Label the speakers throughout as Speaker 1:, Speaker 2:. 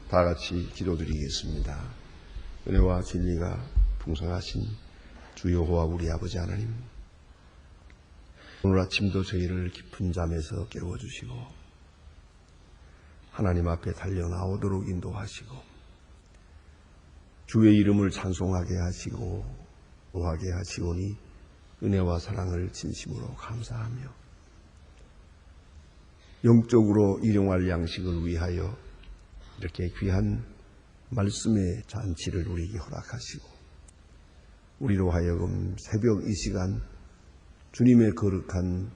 Speaker 1: 다 같이 기도드리겠습니다. 은혜와 진리가 풍성하신 주 여호와 우리 아버지 하나님, 오늘 아침도 저희를 깊은 잠에서 깨워주시고 하나님 앞에 달려나오도록 인도하시고 주의 이름을 찬송하게 하시고 노하게 하시오니 은혜와 사랑을 진심으로 감사하며 영적으로 일용할 양식을 위하여 이렇게 귀한 말씀의 잔치를 우리에게 허락하시고 우리로 하여금 새벽 이 시간 주님의 거룩한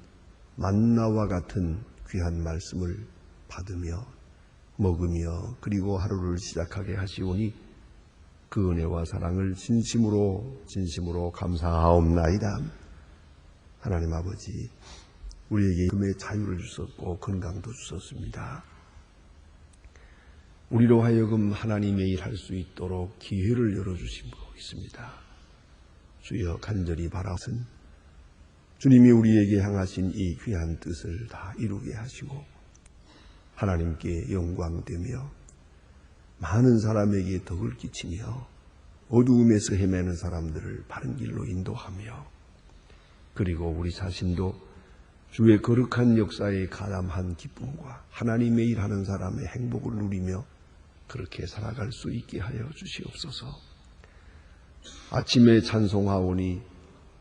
Speaker 1: 만나와 같은 귀한 말씀을 받으며 먹으며 그리고 하루를 시작하게 하시오니 그 은혜와 사랑을 진심으로 감사하옵나이다. 하나님 아버지, 우리에게 금의 자유를 주셨고 건강도 주셨습니다. 우리로 하여금 하나님의 일 할 수 있도록 기회를 열어주시고 있습니다. 주여 간절히 바라신 주님이 우리에게 향하신 이 귀한 뜻을 다 이루게 하시고 하나님께 영광되며 많은 사람에게 덕을 끼치며 어두움에서 헤매는 사람들을 바른 길로 인도하며 그리고 우리 자신도 주의 거룩한 역사에 가담한 기쁨과 하나님의 일하는 사람의 행복을 누리며 그렇게 살아갈 수 있게 하여 주시옵소서. 아침에 찬송하오니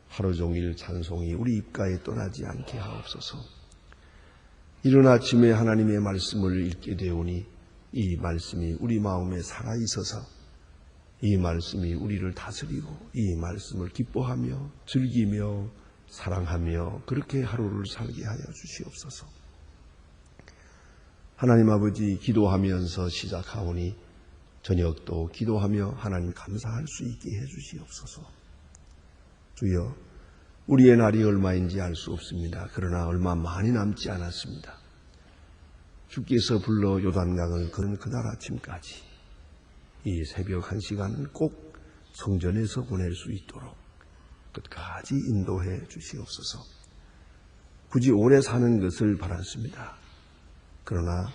Speaker 1: 하루 종일 찬송이 우리 입가에 떠나지 않게 하옵소서. 이른 아침에 하나님의 말씀을 읽게 되오니 이 말씀이 우리 마음에 살아있어서 이 말씀이 우리를 다스리고 이 말씀을 기뻐하며 즐기며 사랑하며 그렇게 하루를 살게 하여 주시옵소서. 하나님 아버지, 기도하면서 시작하오니 저녁도 기도하며 하나님 감사할 수 있게 해 주시옵소서. 주여, 우리의 날이 얼마인지 알 수 없습니다. 그러나 얼마 많이 남지 않았습니다. 주께서 불러 요단강을 건넌 그날 아침까지 이 새벽 1시간은 꼭 성전에서 보낼 수 있도록 끝까지 인도해 주시옵소서. 굳이 오래 사는 것을 바랐습니다. 그러나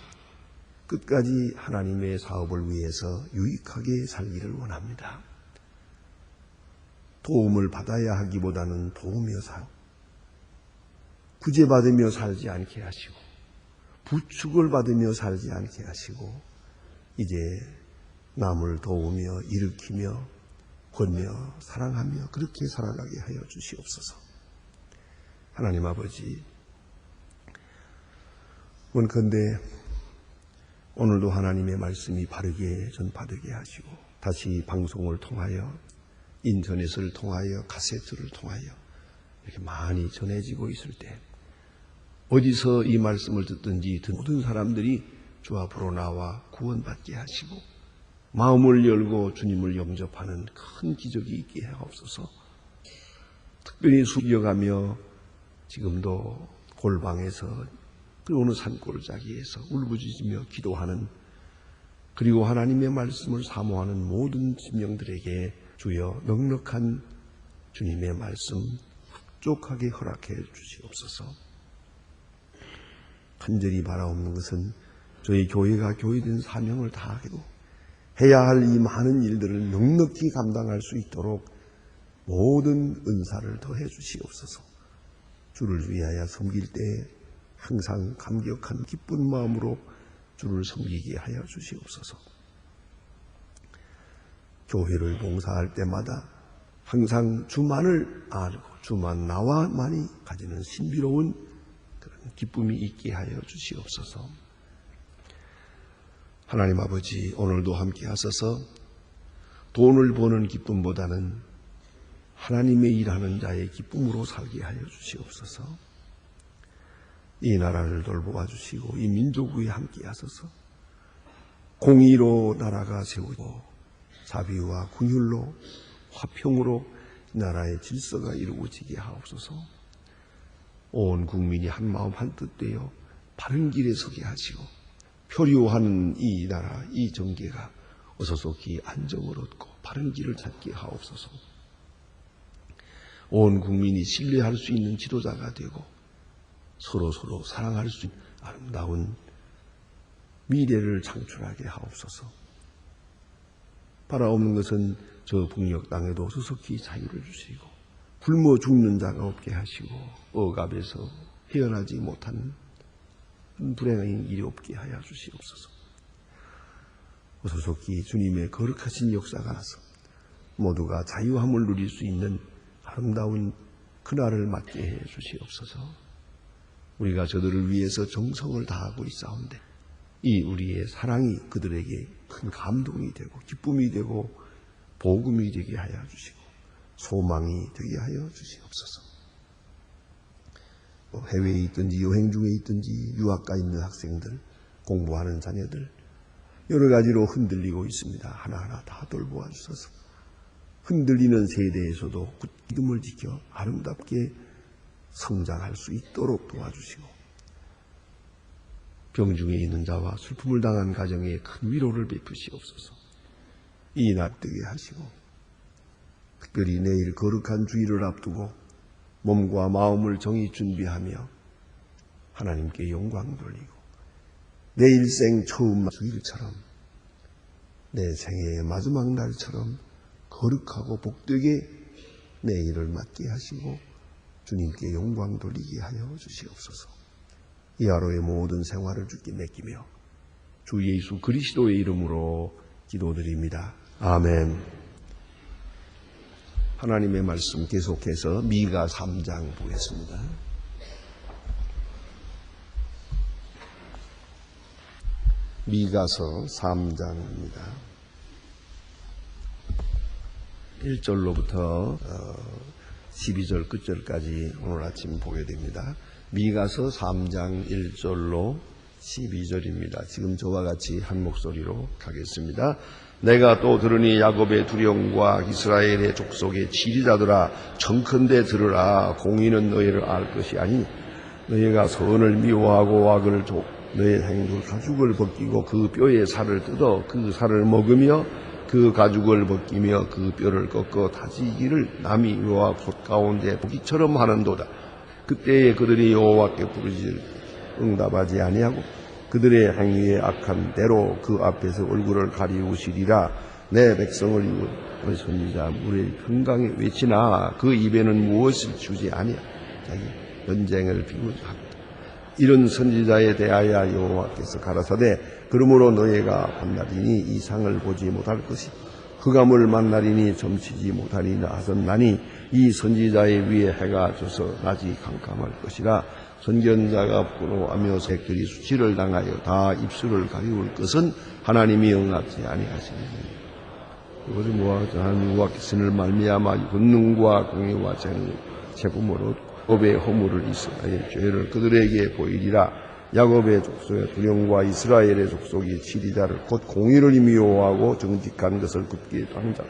Speaker 1: 끝까지 하나님의 사업을 위해서 유익하게 살기를 원합니다. 도움을 받아야 하기보다는 도우며 살고 구제받으며 살지 않게 하시고 부축을 받으며 살지 않게 하시고 이제 남을 도우며 일으키며 권며 사랑하며 그렇게 살아가게 하여 주시옵소서. 하나님 아버지, 원컨대 오늘도 하나님의 말씀이 바르게 전파되게 하시고 다시 방송을 통하여 인터넷을 통하여 카세트를 통하여 이렇게 많이 전해지고 있을 때 어디서 이 말씀을 듣든지 모든 사람들이 주 앞으로 나와 구원받게 하시고 마음을 열고 주님을 영접하는 큰 기적이 있게 하옵소서. 특별히 숙여가며 지금도 골방에서 그 어느 산골짜기에서 울부짖으며 기도하는 그리고 하나님의 말씀을 사모하는 모든 심령들에게 주여 넉넉한 주님의 말씀 흡족하게 허락해 주시옵소서. 간절히 바라옵는 것은 저희 교회가 교회된 사명을 다하고 해야 할 이 많은 일들을 넉넉히 감당할 수 있도록 모든 은사를 더해 주시옵소서. 주를 위하여 섬길 때 항상 감격한 기쁜 마음으로 주를 섬기게 하여 주시옵소서. 교회를 봉사할 때마다 항상 주만을 알고 주만 나와만이 가지는 신비로운 그런 기쁨이 있게 하여 주시옵소서. 하나님 아버지, 오늘도 함께 하소서. 돈을 버는 기쁨보다는 하나님의 일하는 자의 기쁨으로 살게 하여 주시옵소서. 이 나라를 돌보아 주시고 이 민족 위에 함께 하소서. 공의로 나라가 세우고 자비와 긍휼로 화평으로 나라의 질서가 이루어지게 하옵소서. 온 국민이 한 마음 한뜻 되어 바른 길에 서게 하시고 표류하는 이 나라 이 정계가 어서속히 안정을 얻고 바른 길을 찾게 하옵소서. 온 국민이 신뢰할 수 있는 지도자가 되고 서로 사랑할 수 있는 아름다운 미래를 창출하게 하옵소서. 바라옵는 것은 저 북녘 땅에도 수석히 자유를 주시고 굶어 죽는 자가 없게 하시고 억압에서 헤어나지 못하는 불행한 일이 없게 하여 주시옵소서. 소속히 주님의 거룩하신 역사가 나서 모두가 자유함을 누릴 수 있는 아름다운 그날을 맞게 해 주시옵소서. 우리가 저들을 위해서 정성을 다하고 있사온데 이 우리의 사랑이 그들에게 큰 감동이 되고 기쁨이 되고 복음이 되게 하여 주시고 소망이 되게 하여 주시옵소서. 해외에 있든지 여행 중에 있든지 유학가 있는 학생들, 공부하는 자녀들 여러 가지로 흔들리고 있습니다. 하나하나 다 돌보아 주셔서 흔들리는 세대에서도 믿음을 지켜 아름답게 성장할 수 있도록 도와주시고 병중에 있는 자와 슬픔을 당한 가정에 큰 위로를 베푸시옵소서. 이 납득게 하시고 특별히 내일 거룩한 주일을 앞두고 몸과 마음을 정히 준비하며 하나님께 영광 돌리고 내 일생 처음 주일처럼 내 생애의 마지막 날처럼 거룩하고 복되게 내일을 맞게 하시고 주님께 영광 돌리게 하여 주시옵소서. 이 하루의 모든 생활을 주께 맡기며 주 예수 그리스도의 이름으로 기도드립니다. 아멘. 하나님의 말씀 계속해서 미가 3장 보겠습니다. 미가서 3장입니다. 1절로부터 12절 끝절까지 오늘 아침 보게 됩니다. 미가서 3장 1절로 12절입니다. 지금 저와 같이 한 목소리로 가겠습니다. 내가 또 들으니 야곱의 두령과 이스라엘의 족속의 지리자들아 청컨대 들으라. 공의는 너희를 알 것이 아니 너희가 선을 미워하고 악을 너희 행동 가죽을 벗기고 그 뼈에 살을 뜯어 그 살을 먹으며 그 가죽을 벗기며 그 뼈를 꺾어 다지기를 남이 여호와 솥 가운데 보기처럼 하는도다. 그때에 그들이 여호와께 부르짖을 응답하지 아니하고 그들의 행위에 악한 대로 그 앞에서 얼굴을 가리우시리라. 내 백성을 이웃 선지자 물의 평강에 외치나 그 입에는 무엇을 주지 아니하. 자기 전쟁을 비우하고 이런 선지자에 대하여 여호와께서 가라사대 그러므로 너희가 밤낮이니 이 상을 보지 못할 것이 흑암을 만나리니 점치지 못하리나 하셨나니 이 선지자의 위에 해가 져서 낮이 캄캄할 것이라. 선견자가 부러워하며 새끼리 수치를 당하여 다 입술을 가리울 것은 하나님이 응하지 아니하시니 이것을 모아서 하나님 여호와께서는 말미암아 권능과 공의와 제품으로 야곱의 허물을 이스라엘 죄를 그들에게 보이리라. 야곱의 족속의 두령과 이스라엘의 족속이 지리자를 곧 공의를 미워하고 정직한 것을 굳게 당자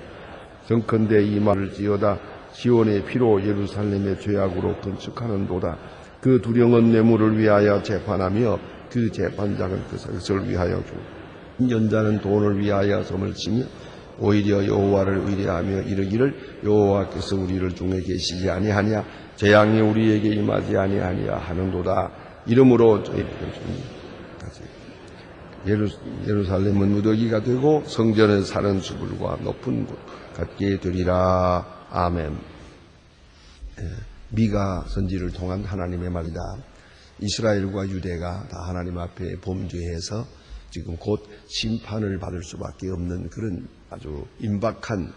Speaker 1: 정컨대 이 말을 지어다 시온의 피로 예루살렘의 죄악으로 건축하는도다. 그 두령은 뇌물을 위하여 재판하며 그 재판장은 그 것을 위하여 주고 연자는 돈을 위하여 점을 치며 오히려 여호와를 의뢰하며 이르기를 여호와께서 우리를 중에 계시지 아니하냐 재앙이 우리에게 임하지 아니하냐 하는도다. 이러므로 저희 예루살렘은 무더기가 되고 성전은 사는 수불과 높은 곳 같게 되리라. 아멘. 미가 선지를 통한 하나님의 말이다. 이스라엘과 유대가 다 하나님 앞에 범죄해서 지금 곧 심판을 받을 수밖에 없는 그런 아주 임박한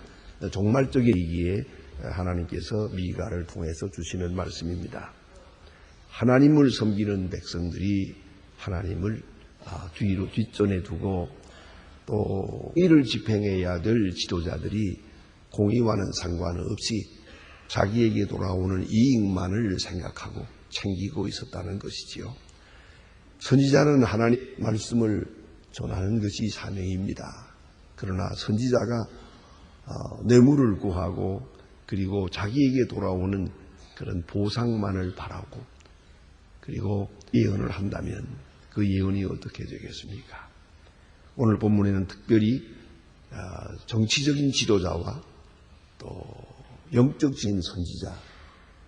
Speaker 1: 종말적인 위기에 하나님께서 미가를 통해서 주시는 말씀입니다. 하나님을 섬기는 백성들이 하나님을 뒤로 뒷전에 두고 또 이를 집행해야 될 지도자들이 공의와는 상관없이 자기에게 돌아오는 이익만을 생각하고 챙기고 있었다는 것이지요. 선지자는 하나님 말씀을 전하는 것이 사명입니다. 그러나 선지자가 뇌물을 구하고 그리고 자기에게 돌아오는 그런 보상만을 바라고 그리고 예언을 한다면 그 예언이 어떻게 되겠습니까? 오늘 본문에는 특별히 정치적인 지도자와 또 영적인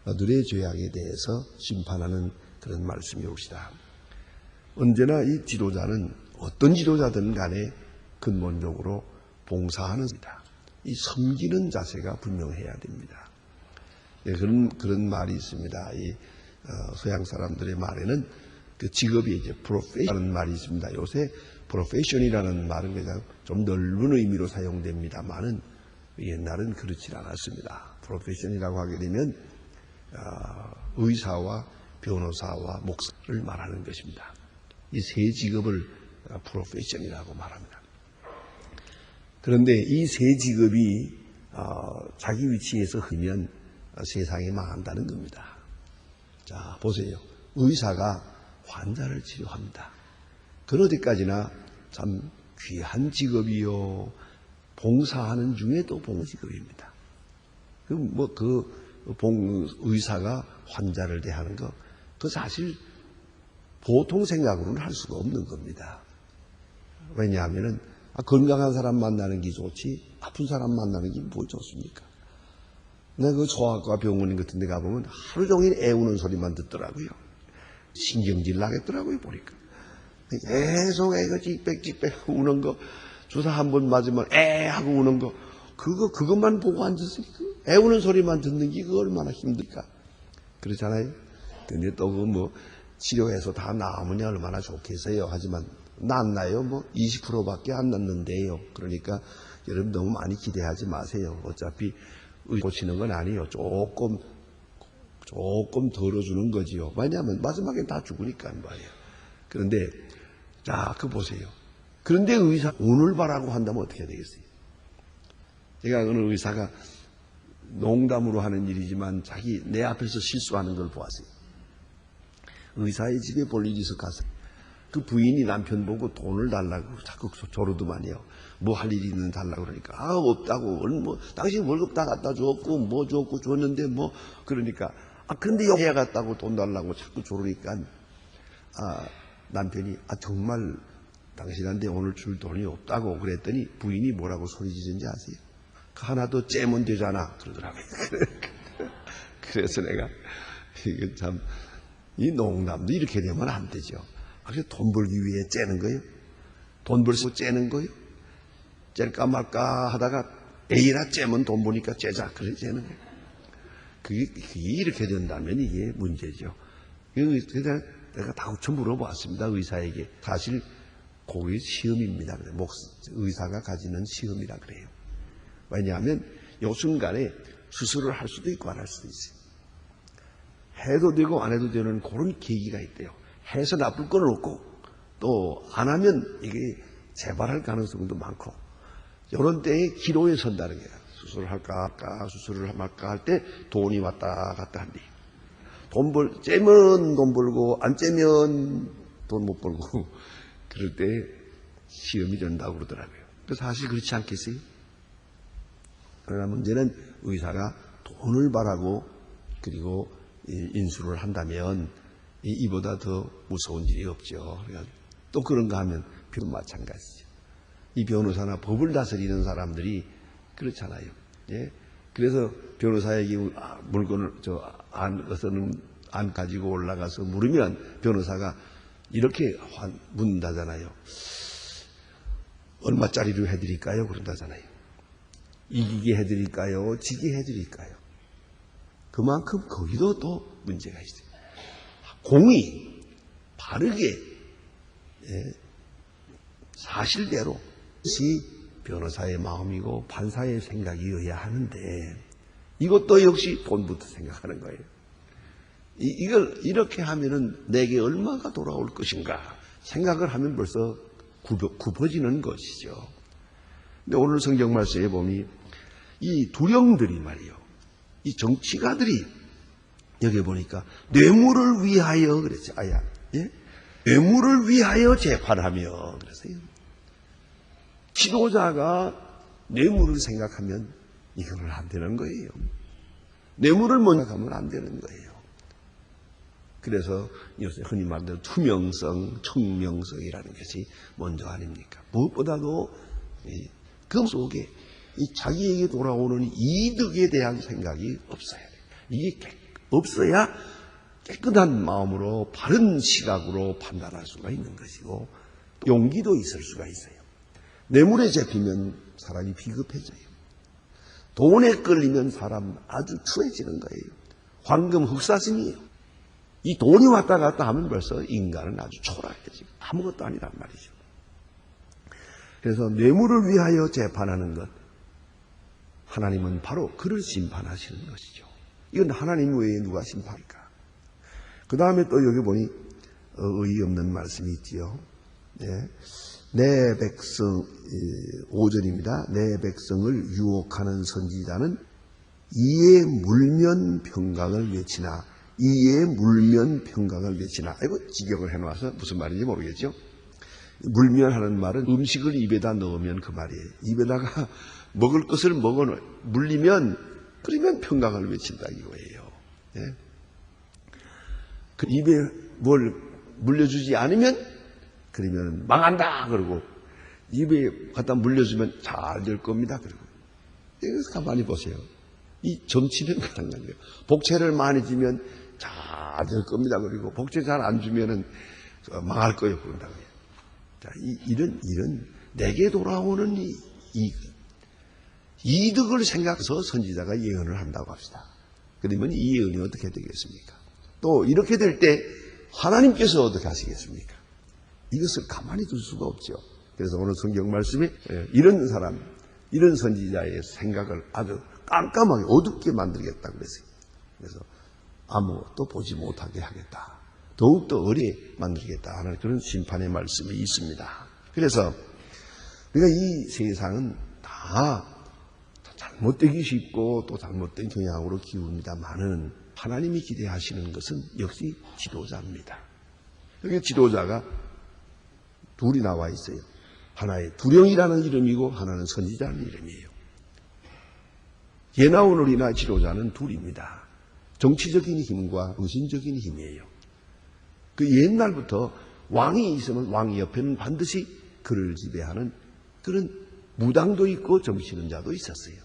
Speaker 1: 선지자들의 죄악에 대해서 심판하는 그런 말씀이 옵시다. 언제나 이 지도자는 어떤 지도자든 간에 근본적으로 봉사하는 겁니다. 이 섬기는 자세가 분명해야 됩니다. 예, 그런 말이 있습니다. 서양 사람들의 말에는 그 직업이 이제 프로페셔널이라는 말이 있습니다. 요새 프로페셔널이라는 말은 그냥 좀 넓은 의미로 사용됩니다만은 옛날은 그렇지 않았습니다. 프로페셔널이라고 하게 되면 의사와 변호사와 목사를 말하는 것입니다. 이 세 직업을 프로페셔널이라고 말합니다. 그런데 이 세 직업이 자기 위치에서 흐면 세상이 망한다는 겁니다. 자, 보세요. 의사가 환자를 치료합니다. 그런 데까지나 참 귀한 직업이요. 봉사하는 중에도 봉직업입니다. 의사가 환자를 대하는 거, 그 사실 보통 생각으로는 할 수가 없는 겁니다. 왜냐하면은 건강한 사람 만나는 게 좋지 아픈 사람 만나는 게 뭐 좋습니까? 내가 그 소아과 병원 같은 데 가보면 하루 종일 애우는 소리만 듣더라고요. 신경질 나겠더라고요, 보니까. 계속 애가 찌빽찌빽 우는 거, 주사 한 번 맞으면 애 하고 우는 거, 그것만 보고 앉았으니까 애우는 소리만 듣는 게 그 얼마나 힘들까. 그렇잖아요. 근데 또 치료해서 다 나으면 얼마나 좋겠어요. 하지만 낫나요? 20%밖에 안 낫는데요. 그러니까 여러분 너무 많이 기대하지 마세요. 어차피 고치는 건 아니에요. 조금 덜어주는 거지요. 왜냐하면 마지막엔 다 죽으니까 말이에요. 그런데 자, 보세요. 그런데 의사 오늘 바라고 한다면 어떻게 되겠어요? 제가 어느 의사가 농담으로 하는 일이지만 내 앞에서 실수하는 걸 보았어요. 의사의 집에 볼 일이 있어 가서 그 부인이 남편 보고 돈을 달라고 자꾸 조르더만요. 뭐 할 일이 있는 달라고 그러니까 없다고. 당신 월급 다 갖다 줬고 줬고 줬는데 그러니까 그런데 여기에 갔다고 돈 달라고 자꾸 조르니까 남편이 정말 당신한테 오늘 줄 돈이 없다고 그랬더니 부인이 뭐라고 소리 지른지 아세요? 하나 더 째면 되잖아 그러더라고요. 그래서 내가 이게 참 이 농담도 이렇게 되면 안 되죠. 그래서 돈 벌기 위해 째는 거예요. 돈 벌고 째는 거예요. 짤까 말까 하다가 에이나 째면 돈 버니까 째자 그래 째는 거예요. 그게 이렇게 된다면 이게 문제죠. 그래서 내가 다우쳐 물어봤습니다. 의사에게. 사실 그게 시험입니다. 의사가 가지는 시험이라 그래요. 왜냐하면 이 순간에 수술을 할 수도 있고 안 할 수도 있어요. 해도 되고 안 해도 되는 그런 계기가 있대요. 해서 나쁠 건 없고 또 안 하면 이게 재발할 가능성도 많고 이런 때에 기로에 선다는 거야. 수술을 할까 수술을 말까 할 때 돈이 왔다 갔다 한대. 째면 돈 벌고 안 째면 돈 못 벌고 그럴 때 시험이 된다고 그러더라고요. 그래서 사실 그렇지 않겠어요? 그러나 문제는 의사가 돈을 바라고 그리고 인수를 한다면 이보다 더 무서운 일이 없죠. 또 그런가 하면 변호사 마찬가지죠. 이 변호사나 법을 다스리는 사람들이 그렇잖아요. 예? 그래서 변호사에게 물건을 안 가지고 올라가서 물으면 변호사가 이렇게 묻는다잖아요. 얼마짜리로 해드릴까요? 그런다잖아요. 이기게 해드릴까요? 지게 해드릴까요? 그만큼 거기도 또 문제가 있어요. 공의, 바르게, 사실대로 그것이 변호사의 마음이고 판사의 생각이어야 하는데 이것도 역시 돈부터 생각하는 거예요. 이걸 이렇게 하면은 내게 얼마가 돌아올 것인가 생각을 하면 벌써 굽어지는 것이죠. 근데 오늘 성경 말씀에 보면 이 두령들이 말이요. 이 정치가들이 여기 보니까 뇌물을 위하여 그랬죠. 예? 뇌물을 위하여 재판하며 그랬어요. 지도자가 뇌물을 생각하면 이거는 안 되는 거예요. 뇌물을 먼저 가면 안 되는 거예요. 그래서 요새 흔히 말하는 투명성, 청명성이라는 것이 먼저 아닙니까? 무엇보다도 그 속에 이 자기에게 돌아오는 이득에 대한 생각이 없어야 돼요. 이게 없어야 깨끗한 마음으로 바른 시각으로 판단할 수가 있는 것이고 용기도 있을 수가 있어요. 뇌물에 잡히면 사람이 비겁해져요. 돈에 끌리면 사람 아주 추해지는 거예요. 황금 흑사슴이에요. 이 돈이 왔다 갔다 하면 벌써 인간은 아주 초라해지고 아무것도 아니란 말이죠. 그래서 뇌물을 위하여 재판하는 것, 하나님은 바로 그를 심판하시는 것이죠. 이건 하나님 외에 누가 심판할까? 그 다음에 또 여기 보니 의의 없는 말씀이 있지요. 네. 내 백성, 5절입니다. 내 백성을 유혹하는 선지자는 이에 물면 평강을 외치나, 이에 물면 평강을 외치나. 이거 직역을 해놔서 무슨 말인지 모르겠죠. 물면 하는 말은 음식을 입에다 넣으면 그 말이에요. 입에다가 먹을 것을 물리면, 그러면 평강을 외친다 이거예요. 네. 그 입에 뭘 물려주지 않으면 그러면 망한다 그러고, 입에 갖다 물려주면 잘 될 겁니다 그러고. 이거 가만히 보세요. 이 정치는 마찬가지예요. 복채를 많이 주면 잘 될 겁니다 그리고, 복채 잘 안 주면은 망할 거예요 그런다고요. 자, 이런 내게 돌아오는 이득을 생각해서 선지자가 예언을 한다고 합시다. 그러면 이 예언이 어떻게 되겠습니까? 또 이렇게 될 때 하나님께서 어떻게 하시겠습니까? 이것을 가만히 둘 수가 없죠. 그래서 오늘 성경 말씀에 이런 사람, 이런 선지자의 생각을 아주 깜깜하게 어둡게 만들겠다고 그랬어요. 그래서 아무것도 보지 못하게 하겠다. 더욱더 어리게 만들겠다 하는 그런 심판의 말씀이 있습니다. 그래서 우리가 이 세상은 다 잘못되기 쉽고 또 잘못된 경향으로 기웁니다만은 하나님이 기대하시는 것은 역시 지도자입니다. 여기 지도자가 둘이 나와 있어요. 하나의 두령이라는 이름이고 하나는 선지자라는 이름이에요. 예나 오늘이나 지도자는 둘입니다. 정치적인 힘과 정신적인 힘이에요. 그 옛날부터 왕이 있으면 왕 옆에는 반드시 그를 지배하는 그런 무당도 있고 정치는 자도 있었어요.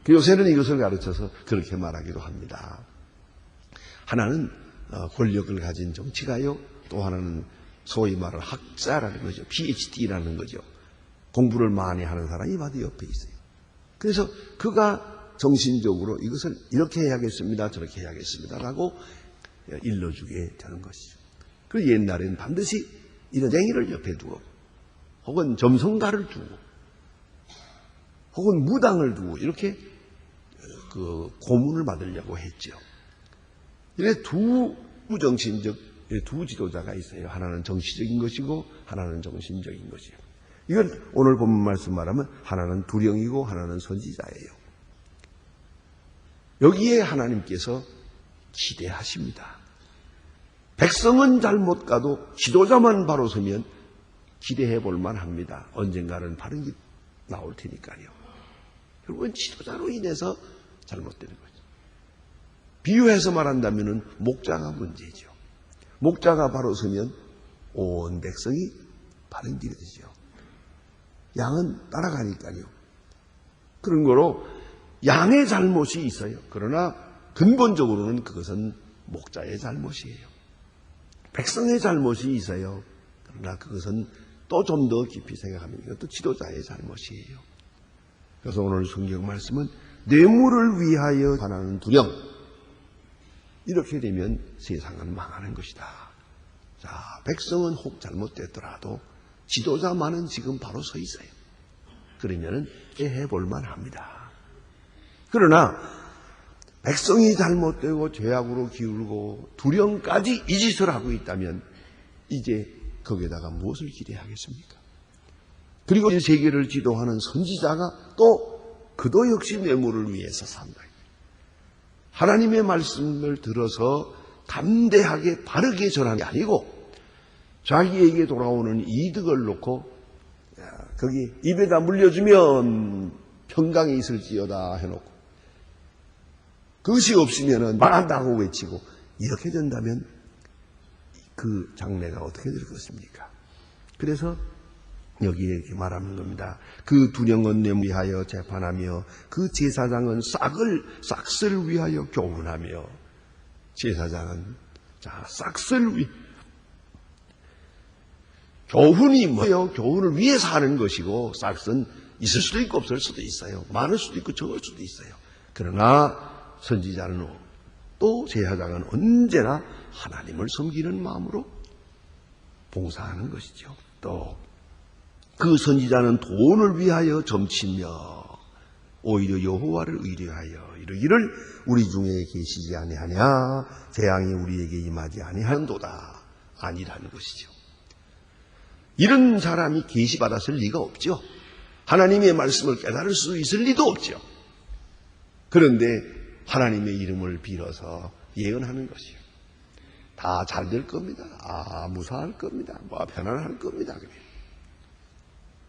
Speaker 1: 요새는 이것을 가르쳐서 그렇게 말하기도 합니다. 하나는 권력을 가진 정치가요, 또 하나는 소위 말하는 학자라는 거죠. PhD라는 거죠. 공부를 많이 하는 사람이 바로 옆에 있어요. 그래서 그가 정신적으로 이것을 이렇게 해야겠습니다, 저렇게 해야겠습니다라고 일러주게 되는 것이죠. 그리고 옛날에는 반드시 이런 쟁이를 옆에 두고, 혹은 점성가를 두고, 혹은 무당을 두고 이렇게 그 고문을 받으려고 했죠. 이렇게 두 지도자가 있어요. 하나는 정치적인 것이고 하나는 정신적인 것이에요. 이건 오늘 본문 말씀 말하면 하나는 두령이고 하나는 선지자예요. 여기에 하나님께서 기대하십니다. 백성은 잘못 가도 지도자만 바로 서면 기대해 볼 만합니다. 언젠가는 바른 길 나올 테니까요. 결국은 지도자로 인해서 잘못되는 거죠. 비유해서 말한다면 목자가 문제죠. 목자가 바로 서면 온 백성이 바른 길이 되죠. 양은 따라가니까요. 그런 거로 양의 잘못이 있어요. 그러나 근본적으로는 그것은 목자의 잘못이에요. 백성의 잘못이 있어요. 그러나 그것은 또 좀 더 깊이 생각하면 이것도 지도자의 잘못이에요. 그래서 오늘 성경 말씀은 뇌물을 위하여 관하는 두령, 이렇게 되면 세상은 망하는 것이다. 자, 백성은 혹 잘못됐더라도 지도자만은 지금 바로 서 있어요. 그러면은 해볼 만합니다. 그러나 백성이 잘못되고 죄악으로 기울고 두령까지 이 짓을 하고 있다면 이제 거기에다가 무엇을 기대하겠습니까? 그리고 이 세계를 지도하는 선지자가 또 그도 역시 뇌물을 위해서 산다. 하나님의 말씀을 들어서 담대하게 바르게 전하는 게 아니고 자기에게 돌아오는 이득을 놓고 거기 입에다 물려주면 평강이 있을지어다 해놓고 그것이 없으면 망한다고 외치고 이렇게 된다면 그 장래가 어떻게 될 것입니까? 그래서 여기에 이렇게 말하는 겁니다. 그 두령은 뇌물을 위하여 재판하며 그 제사장은 싹을 위하여 교훈하며. 제사장은 싹을 교훈이 뭐예요? 교훈을 위해서 하는 것이고 싹은 있을 수도 있고 없을 수도 있어요. 많을 수도 있고 적을 수도 있어요. 그러나 선지자는 또 제사장은 언제나 하나님을 섬기는 마음으로 봉사하는 것이죠. 또 그 선지자는 돈을 위하여 점치며 오히려 여호와를 의뢰하여 이르기를 우리 중에 계시지 아니하냐 재앙이 우리에게 임하지 아니하는도다 아니라는 것이죠. 이런 사람이 계시받았을 리가 없죠. 하나님의 말씀을 깨달을 수 있을 리도 없죠. 그런데 하나님의 이름을 빌어서 예언하는 것이요. 다 잘 될 겁니다. 무사할 겁니다. 편안할 겁니다.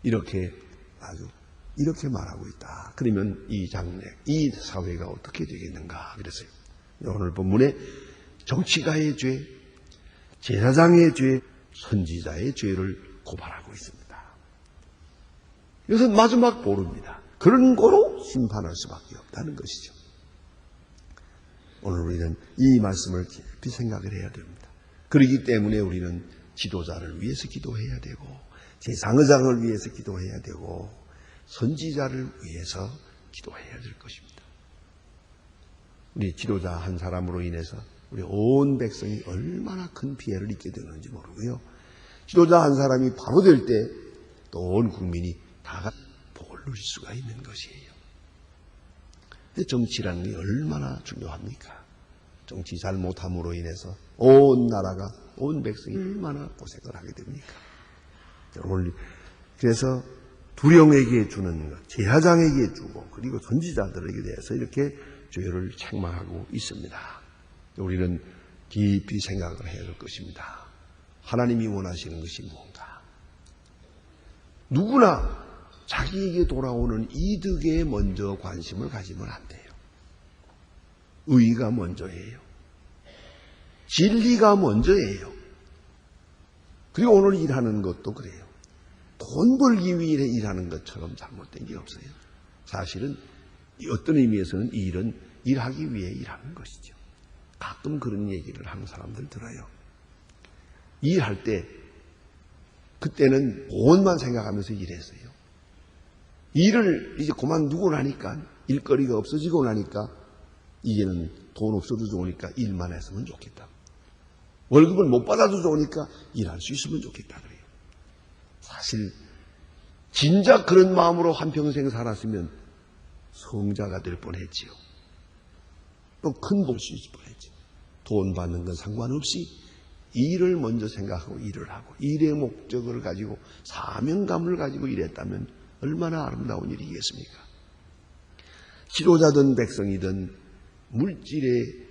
Speaker 1: 이렇게 아주 이렇게 말하고 있다. 그러면 이 장래, 이 사회가 어떻게 되겠는가 그랬어요. 오늘 본문에 정치가의 죄, 제사장의 죄, 선지자의 죄를 고발하고 있습니다. 이것은 마지막 보루입니다. 그런 거로 심판할 수밖에 없다는 것이죠. 오늘 우리는 이 말씀을 깊이 생각을 해야 됩니다. 그렇기 때문에 우리는 지도자를 위해서 기도해야 되고 제사장을 위해서 기도해야 되고 선지자를 위해서 기도해야 될 것입니다. 우리 지도자 한 사람으로 인해서 우리 온 백성이 얼마나 큰 피해를 입게 되는지 모르고요. 지도자 한 사람이 바로 될 때 또 온 국민이 다 복을 누릴 수가 있는 것이에요. 정치라는 게 얼마나 중요합니까? 정치 잘못함으로 인해서 온 나라가 온 백성이 얼마나 고생을 하게 됩니까? 그래서 두령에게 주는 것, 제사장에게 주고 그리고 선지자들에게 대해서 이렇게 죄를 책망하고 있습니다. 우리는 깊이 생각을 해야 될 것입니다. 하나님이 원하시는 것이 뭔가? 누구나 자기에게 돌아오는 이득에 먼저 관심을 가지면 안 돼요. 의가 먼저예요. 진리가 먼저예요. 그리고 오늘 일하는 것도 그래요. 돈 벌기 위해 일하는 것처럼 잘못된 게 없어요. 사실은 어떤 의미에서는 이 일은 일하기 위해 일하는 것이죠. 가끔 그런 얘기를 하는 사람들 들어요. 일할 때 그때는 돈만 생각하면서 일했어요. 일을 이제 그만두고 나니까 일거리가 없어지고 나니까 이제는 돈 없어도 좋으니까 일만 했으면 좋겠다. 월급을 못 받아도 좋으니까 일할 수 있으면 좋겠다 그래요. 사실 진작 그런 마음으로 한평생 살았으면 성자가 될 뻔했지요. 또 큰 복 수 있을 뻔했지. 돈 받는 건 상관없이 일을 먼저 생각하고 일을 하고 일의 목적을 가지고 사명감을 가지고 일했다면 얼마나 아름다운 일이겠습니까? 지도자든 백성이든 물질에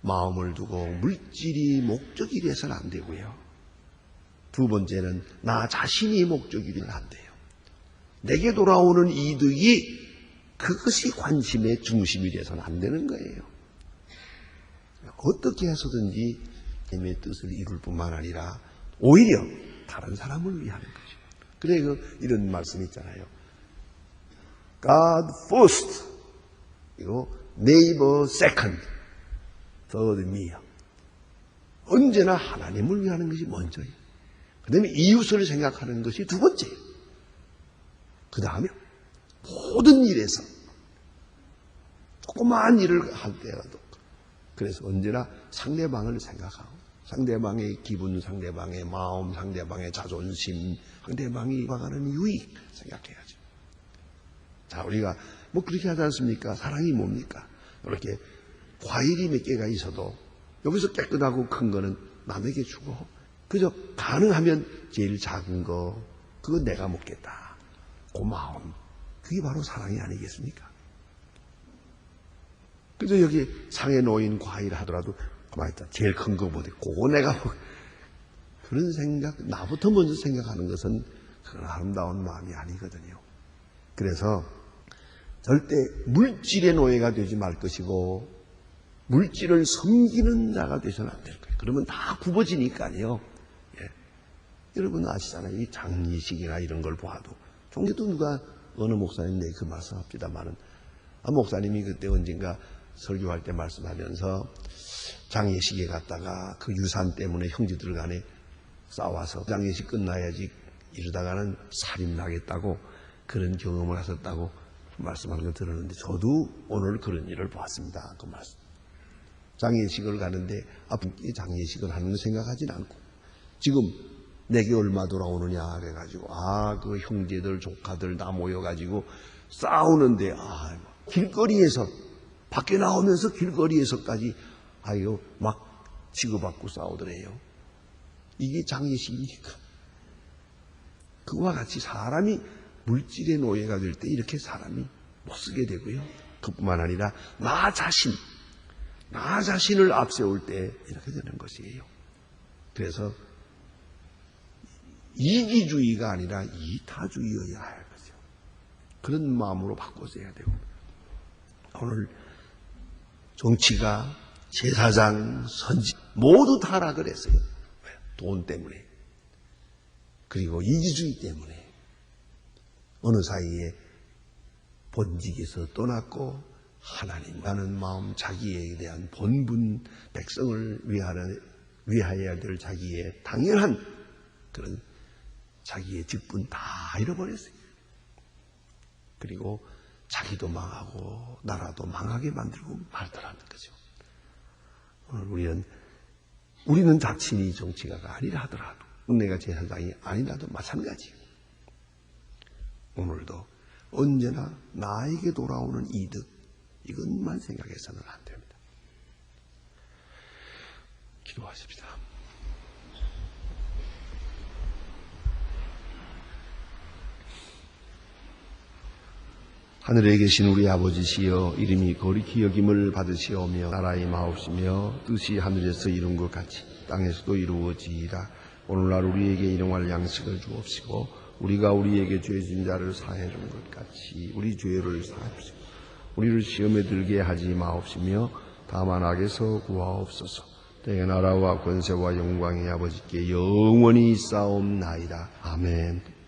Speaker 1: 마음을 두고 물질이 목적이 돼서는 안 되고요. 두 번째는 나 자신이 목적이 되면 안 돼요. 내게 돌아오는 이득이 그것이 관심의 중심이 돼서는 안 되는 거예요. 어떻게 해서든지 하나님의 뜻을 이룰 뿐만 아니라 오히려 다른 사람을 위하는 거죠. 그래 이런 말씀 있잖아요. God first, 그리고 neighbor second, third me요. 언제나 하나님을 위하는 것이 먼저예요. 그 다음에 이웃을 생각하는 것이 두 번째예요. 그 다음에 모든 일에서 조그마한 일을 할 때라도 그래서 언제나 상대방을 생각하고 상대방의 기분, 상대방의 마음, 상대방의 자존심, 상대방이 와가는 유익 생각해야죠. 자, 우리가 뭐 그렇게 하지 않습니까? 사랑이 뭡니까? 이렇게 과일이 몇 개가 있어도 여기서 깨끗하고 큰 거는 남에게 주고 그저 가능하면 제일 작은 거 그거 내가 먹겠다. 고마움. 그게 바로 사랑이 아니겠습니까? 그저 여기 상에 놓인 과일 하더라도 가만있다. 제일 큰 거보다 그거 내가 그런 생각, 나부터 먼저 생각하는 것은 그런 아름다운 마음이 아니거든요. 그래서 절대 물질의 노예가 되지 말 것이고 물질을 섬기는 자가 되서는 안 될 거예요. 그러면 다 굽어지니까요. 예. 여러분 아시잖아요. 이 장례식이나 이런 걸 봐도 종교도 누가 어느 목사님 내가 그 말씀합니다만은 목사님이 그때 언젠가 설교할 때 말씀하면서 장례식에 갔다가 그 유산 때문에 형제들 간에 싸워서 장례식 끝나야지 이러다가는 살인 나겠다고 그런 경험을 하셨다고 말씀하는 걸 들었는데 저도 오늘 그런 일을 보았습니다. 그 말씀. 장례식을 가는데 앞에 장례식을 하는 거 생각하진 않고 지금 내게 얼마 돌아오느냐 그래가지고 그 형제들 조카들 다 모여가지고 싸우는데 길거리에서 밖에 나오면서 길거리에서까지 막 치고받고 싸우더래요. 이게 장례식이니까. 그와 같이 사람이 물질의 노예가 될 때 이렇게 사람이 못 쓰게 되고요. 그뿐만 아니라 나 자신을 앞세울 때 이렇게 되는 것이에요. 그래서 이기주의가 아니라 이타주의여야 할 거죠. 그런 마음으로 바꿔서야 되고 오늘 정치가 제사장, 선지 모두 타락을 했어요. 돈 때문에 그리고 이기주의 때문에 어느 사이에 본직에서 떠났고 하나님과는 마음 자기에 대한 본분 백성을 위하여야 될 자기의 당연한 그런 자기의 직분 다 잃어버렸어요. 그리고 자기도 망하고 나라도 망하게 만들고 말더라는 거죠. 오늘 우리는 자신이 정치가가 아니라 하더라도 내가 제사장이 아니라도 마찬가지예요. 오늘도 언제나 나에게 돌아오는 이득 이것만 생각해서는 안 됩니다. 기도하십시다. 하늘에 계신 우리 아버지시여 이름이 거룩히 여김을 받으시오며 나라의 마옵시며 뜻이 하늘에서 이룬 것 같이 땅에서도 이루어지이다. 오늘날 우리에게 일용할 양식을 주옵시고 우리가 우리에게 죄 진 자를 사해 준 것 같이 우리 죄를 사하옵시고 우리를 시험에 들게 하지 마옵시며 다만 악에서 구하옵소서. 때의 나라와 권세와 영광이 아버지께 영원히 있사옵나이다. 아멘.